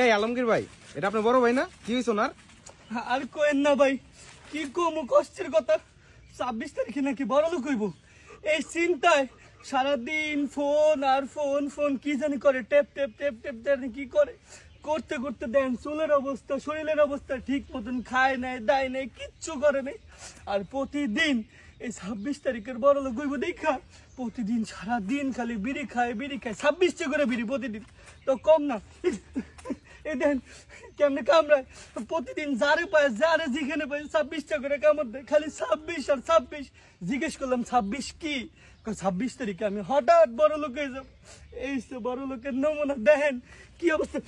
এই আলমগীর ভাই, এটা আপনার বড় ভাই না? কি হয়েছে ওনার? আর কোয়েন না ভাই, কি কমু কষ্টের কথা। 26 তারিখে নাকি বড় লোক হইব, এই চিন্তায় সারাদিন ফোন আর ফোন ফোন কি জানি করে, টেপ টেপ টেপ টেপ জানি কি করে, করতে করতে দেন চুলের অবস্থা শরীরের অবস্থা ঠিক মতন খায় নাই দায় নাই কিচ্ছু করে নাই। আর প্রতিদিন এই 26 তারিখের বড় লোক হইব দেখা প্রতিদিন সারাদিন খালি বিড়ি খায় 26টা করে বিড়ি প্রতিদিন, তো কম না। এই দেন কেমনে কামড়ায়, প্রতিদিন যারে পায় যারে যেখানে পায় 26টা করে কামড় দেয়, খালি 26 আর 26। জিজ্ঞেস করলাম 26 কি, 26 তারিখে আমি হঠাৎ বড় লোক হয়ে যাবো। এই তো বড় লোকের নমুনা, দেখেন কি অবস্থা।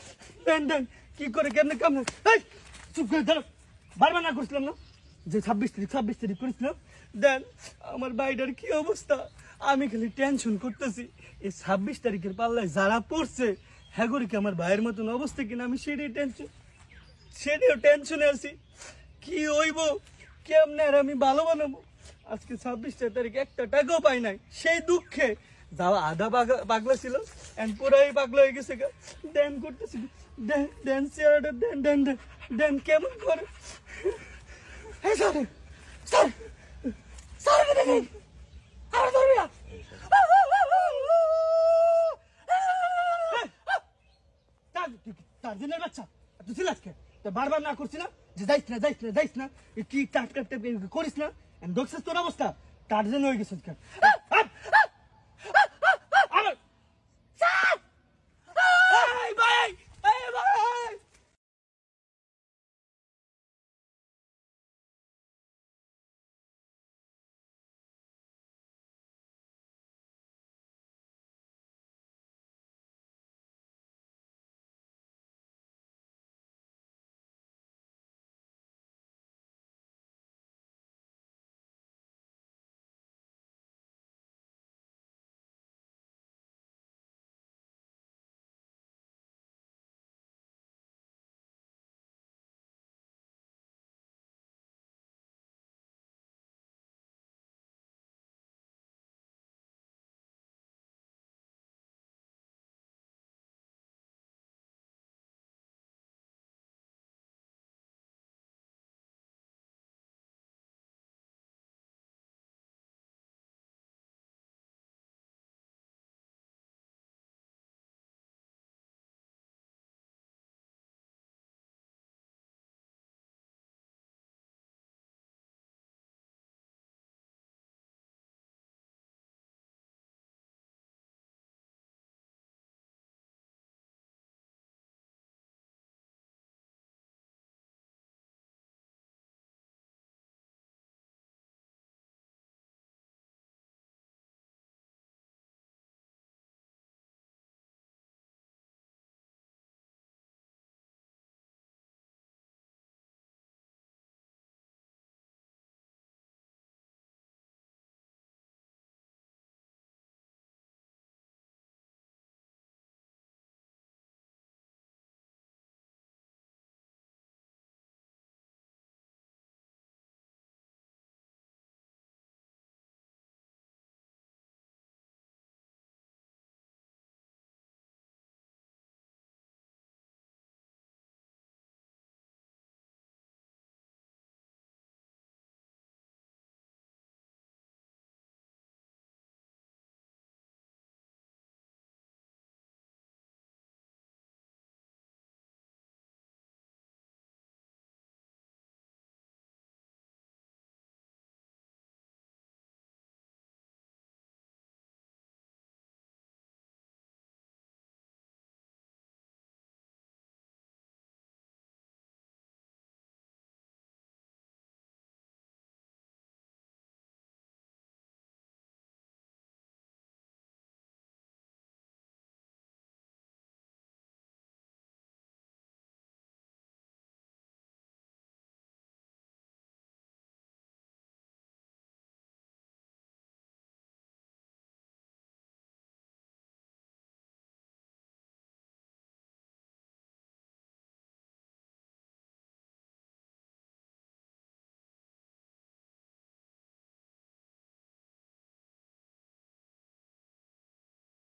দেন দেন কি করে কেমনে কামড়ায়। চুপ করে ধরো, বারবার না করছিলাম না যে 26 তারিখ করেছিলাম। দেন আমার বাইরের কি অবস্থা, আমি খালি টেনশন করতেছি এই 26 তারিখের পাল্লায় যারা পড়ছে হ্যাঁ কি আমার ভাইয়ের মতন অবস্থা কিনা, আমি সেটাও টেনশনে আছি। কি হইব কেমনে আর আমি ভালো বানাবো। আজকে 26 তারিখ একটা টাকাও পাই নাই, সেই দুঃখে যাওয়া আধা পাগলা ছিল পুরাই পাগলা হয়ে গেছে। দেন করতেছি, দেন দেন চেয়ারটা দেন দেন দেন দেন কেমন করে। স্যার স্যার স্যার দেখেন আমার ধরবি না। টার্জেনের বাচ্চা তুই ছিল আজকে, বারবার না করছি না যে যাইস না যাইস না যাইস না, কি টাট করিস না, দেখছিস তোর অবস্থা টার্জেন হয়ে গেছে।